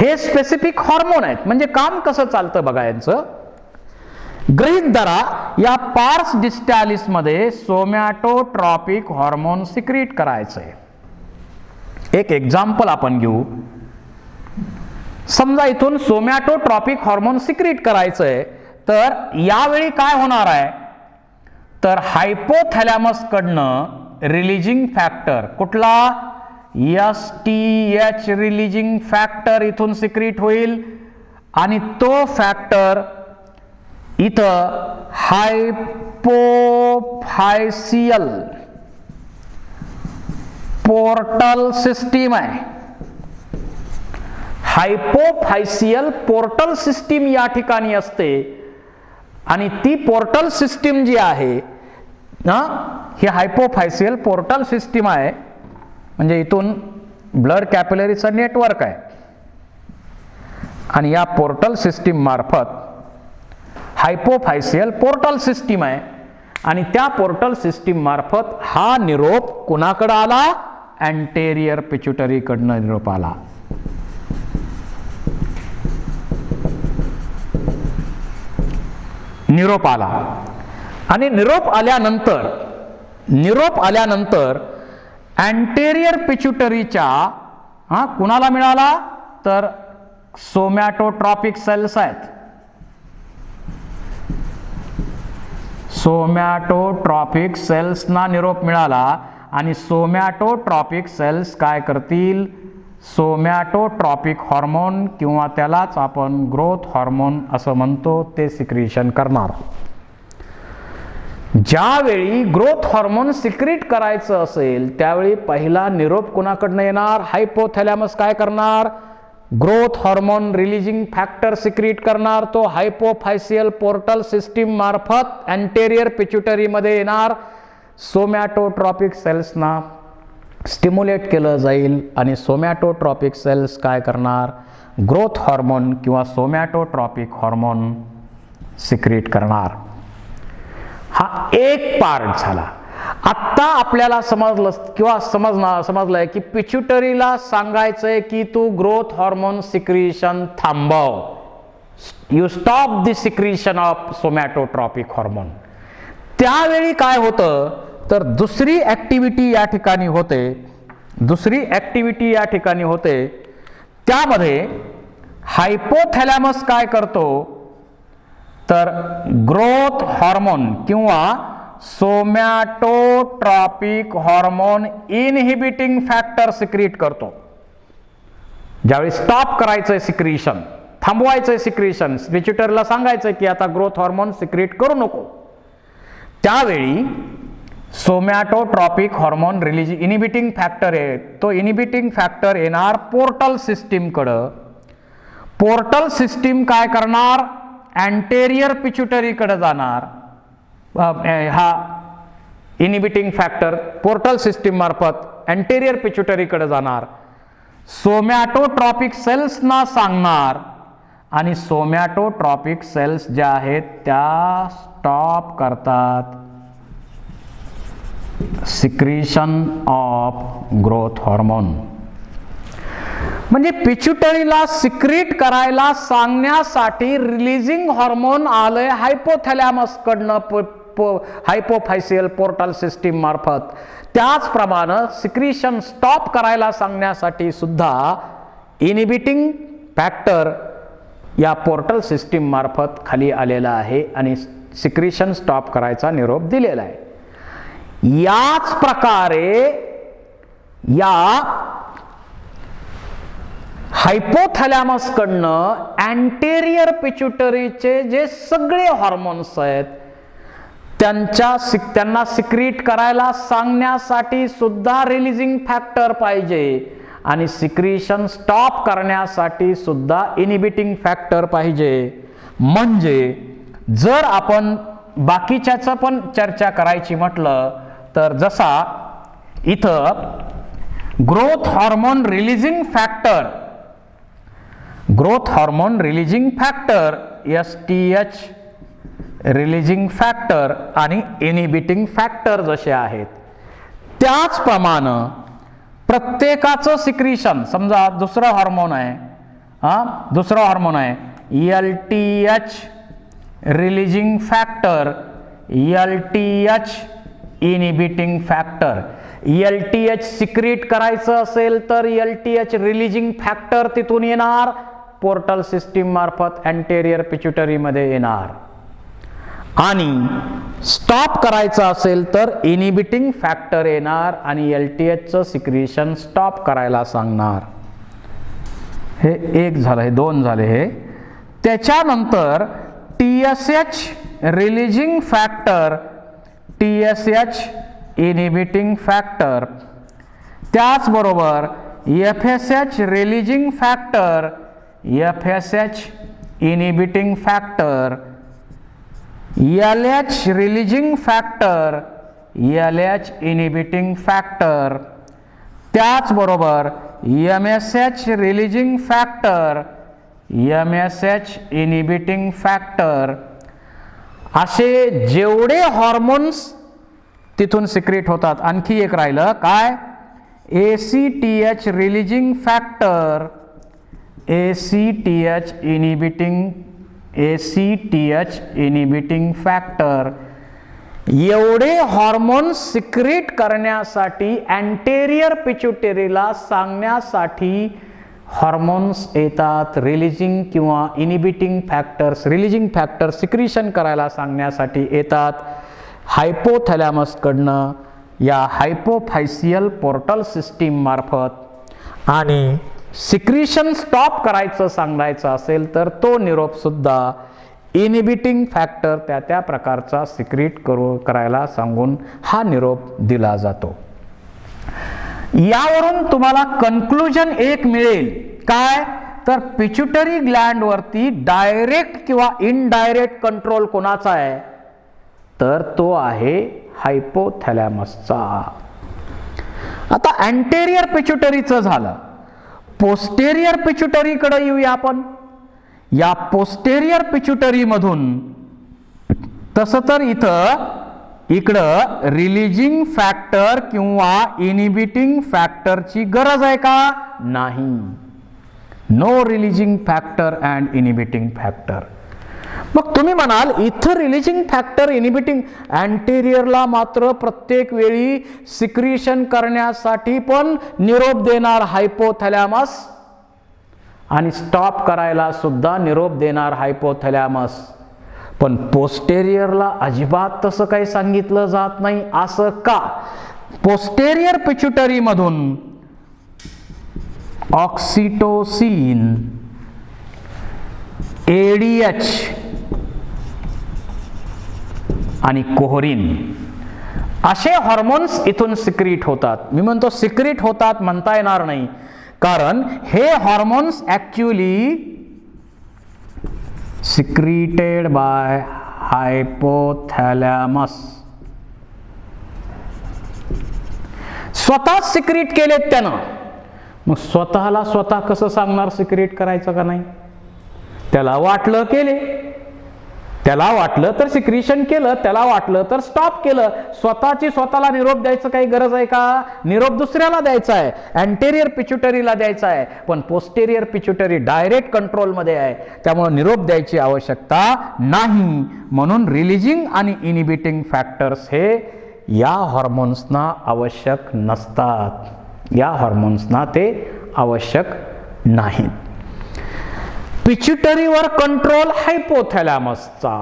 हे specific hormone आहेत. म्हणजे काम कसं चालतं बघा यांचं. गृहीत धरा या पार्स डिस्टॅलिस मध्ये सोमॅटोट्रॉपिक हार्मोन सिक्रीट करायचंय. एक एक्झाम्पल आपण घेऊ. समजा इथून सोमॅटोट्रॉपिक हार्मोन सिक्रीट करायचंय, तर यावेळी काय होणार आहे, तर हायपोथॅलॅमस कडनं रिलीजिंग फॅक्टर कुठला, STH रिलीजिंग फॅक्टर इथून सिक्रीट होईल आणि तो फॅक्टर इथं हायपोफायसियल पोर्टल सिस्टीम आहे. हायपोफायसियल पोर्टल सिस्टीम या ठिकाणी असते आणि ती पोर्टल सिस्टीम जी आहे ना, ही हायपोफायसियल पोर्टल सिस्टीम आहे. म्हणजे इथून ब्लड कॅपिलरीचं नेटवर्क आहे आणि या पोर्टल सिस्टीम मार्फत हायपोफायसियल पोर्टल सिस्टीम आहे आणि त्या पोर्टल सिस्टीम मार्फत हा निरोप कुणाकडे आला, अँटेरियर पिट्युटरी कडनं निरोप आला. निरोप आला आणि निरोप आल्यानंतर अँटेरियर पिट्युटरीच्या कुणाला मिळाला, तर सोमॅटोट्रॉपिक सेल्स आहेत. सोमॅटोट्रॉपिक सेल्सना निरोप मिळाला आणि सोमॅटोट्रॉपिक सेल्स काय करतील, सोमॅटोट्रॉपिक हार्मोन किंवा त्यालाच आपण ग्रोथ हार्मोन असं म्हणतो ते सिक्रिशन करणार. ज्यावेळी ग्रोथ हार्मोन सिक्रीट करायचं असेल त्यावेळी पहिला निरोप कुणाकडनं येणार, हायपोथॅलॅमस काय करणार, growth hormone releasing factor secrete करणार. तो हायपोफायसियल पोर्टल सिस्टीम मार्फत अँटेरियर पिट्युटरी मध्ये येणार. सोमॅटोट्रॉपिक सेल्सना स्टिम्युलेट केलं जाईल आणि सोमॅटोट्रॉपिक सेल्स काय करणार, ग्रोथ हार्मोन किंवा सोमॅटोट्रॉपिक हार्मोन सिक्रीट करणार. हा एक पार्ट झाला. आत्ता आपल्याला समजलं किंवा समजलंय की पिट्युटरीला सांगायचंय की तू ग्रोथ हार्मोन सिक्रिशन थांबव, you stop the secretion of somatotropic hormone. त्यावेळी काय होतं, तर दुसरी ऍक्टिव्हिटी या ठिकाणी होते. त्यामध्ये हायपोथॅलॅमस काय करतो, तर ग्रोथ हार्मोन किंवा सोमॅटोट्रॉपिक हार्मोन इनहिबिटिंग फॅक्टर सिक्रीट करतो. ज्यावेळी स्टॉप करायचंय सिक्रिशन, थांबवायचंय सिक्रिशन, पिट्युटरीला सांगायचंय की आता ग्रोथ हार्मोन सिक्रीट करू नको, त्यावेळी सोमॅटोट्रॉपिक हार्मोन रिलीज इनहिबिटिंग फॅक्टर आहे, तो इनहिबिटिंग फॅक्टर येणार पोर्टल सिस्टीमकडं. पोर्टल सिस्टीम काय करणार, अँटेरियर पिट्युटरीकडे जाणार. हा इनहिबिटिंग फॅक्टर पोर्टल सिस्टीम मार्फत अँटेरियर पिट्युटरीकडे जाणार. सोमॅटोट्रॉपिक सेल्सना सांगणार आणि सोमॅटोट्रॉपिक सेल्स ज्या आहेत त्या स्टॉप करतात सिक्रिशन ऑफ ग्रोथ हार्मोन. म्हणजे पिट्युटरीला सिक्रीट करायला सांगण्यासाठी रिलीजिंग हार्मोन आलंय हायपोथॅलॅमस कडनं हायपोफायसियल पोर्टल सिस्टीम मार्फत. त्याचप्रमाणे सिक्रिशन स्टॉप करायला सांगण्यासाठी सुद्धा इनहिबिटिंग फॅक्टर या पोर्टल सिस्टीम मार्फत खाली आलेला आहे आणि सिक्रिशन स्टॉप करायचा निरोप दिलेला आहे. याच प्रकारे या हायपोथॅलॅमस कडनं अँटेरियर पिट्युटरीचे जे सगळे हार्मोन्स आहेत त्यांना सिक्रीट करायला सांगण्यासाठी सुद्धा रिलीजिंग फॅक्टर पाहिजे आणि सिक्रिशन स्टॉप करण्यासाठी सुद्धा इनहिबिटिंग फॅक्टर पाहिजे. म्हणजे जर आपण बाकीच्याचं पण चर्चा करायची म्हटलं तर जसा इथं growth hormone releasing factor STH releasing factor आणि इनहिबिटिंग फॅक्टर जसे आहेत त्याचप्रमाणे प्रत्येकाचं सिक्रिशन, समजा दुसरं हार्मोन आहे दुसरा हार्मोन आहे LTH releasing factor, LTH inhibiting factor. LTH secrete करायचं असेल तर LTH रिलीजिंग फॅक्टर तिथून येणार, पोर्टल सिस्टीम मार्फत अँटेरियर पिट्युटरी मध्ये येणार. आणि स्टॉप करायचं असेल तर इनिबिटिंग फॅक्टर येणार आणि LTH चं सिक्रिशन स्टॉप करायला सांगणार. हे एक झालं, हे दोन झाले. हे त्याच्यानंतर TSH releasing factor, TSH inhibiting factor, त्याचबरोबर FSH releasing factor, FSH inhibiting factor, LH releasing factor, LH inhibiting factor, त्याचबरोबर MSH releasing factor, MSH inhibiting factor. असे जेवढे हॉर्मोन्स तिथून सिक्रेट होतात. आणखी एक राहिलं काय, ACTH releasing factor, ACTH inhibiting factor. एवढे हॉर्मोन्स सिक्रेट करण्यासाठी अँटेरियर पिट्युटरीला सांगण्यासाठी हॉर्मोन्स येतात. रिलीजिंग किंवा inhibiting factors, releasing factor secretion करायला सांगण्यासाठी येतात हायपोथॅलॅमस कडनं, या हायपोफायसियल पोर्टल सिस्टीम मार्फत. आणि सिक्रिशन स्टॉप करायचं सांगायचं असेल तर तो निरोप सुद्धा इनिबिटिंग फॅक्टर त्या प्रकारचा सिक्रेट करायला सांगून हा निरोप दिला जातो. यावरून तुम्हाला कन्क्लुजन एक मिळेल काय, तर पिट्युटरी ग्लँड वरती डायरेक्ट किंवा इनडायरेक्ट कंट्रोल कोणाचा आहे, तर तो आहे हायपोथॅलॅमसचा. आता अँटेरियर पिट्युटरीचं झालं, पोस्टेरियर पिट्युटरी कडे येऊया आपण. या पोस्टेरियर पिट्युटरी मधून तसं तर इकडं रिलीजिंग फॅक्टर किंवा इनिबिटिंग फॅक्टरची गरज आहे का, नाही. No releasing factor and inhibiting factor. मग तुम्ही म्हणाल इथं रिलीजिंग फॅक्टर इनिबिटिंग, अँटेरियरला मात्र प्रत्येक वेळी सिक्रिशन करण्यासाठी पण निरोप देणार हायपोथॅलॅमस आणि स्टॉप करायला सुद्धा निरोप देणार हायपोथॅलॅमस. पण पोस्टेरियरला अजिबात तसं काही सांगितलं जात नाही. असं का, पोस्टेरियर पिट्युटरी मधून ऑक्सिटोसिन, ADH आणि कोहरीन असे हॉर्मोन्स इथून सिक्रीट होतात. मी म्हणतो सिक्रीट होतात म्हणता येणार नाही, कारण हे hormones actually secreted by hypothalamus. स्वतः सिक्रीट केलेत त्यानं. मग स्वतःला स्वतः कसं सांगणार सिक्रीट करायचं का नाही, त्याला वाटलं केले, त्याला वाटलं तर सिक्रिशन केलं, त्याला वाटलं तर स्टॉप केलं. स्वतःची स्वतःला निरोप द्यायचं काही गरज आहे का, निरोप दुसऱ्याला द्यायचा आहे, अँटेरियर पिट्युटरीला द्यायचा आहे. पण पोस्टेरियर पिट्युटरी डायरेक्ट कंट्रोल मध्ये आहे, त्यामुळे निरोप द्यायची आवश्यकता नाही. म्हणून रिलीजिंग आणि इनिबिटिंग फॅक्टर्स हे या हॉर्मोन्सना आवश्यक नसतात, या हॉर्मोन्सना ते आवश्यक नाहीत. पिट्युटरीवर कंट्रोल हायपोथॅलॅमसचा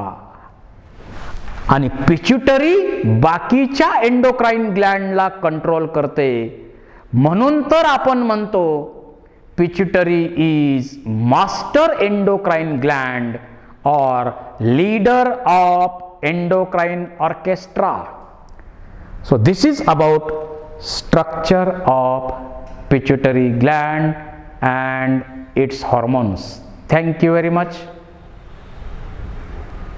आणि पिट्युटरी बाकीच्या एंडोक्राइन ग्लँडला कंट्रोल करते. म्हणून तर आपण म्हणतो pituitary is master endocrine gland or leader of endocrine orchestra. So this is about structure of pituitary gland and its hormones. Thank you very much.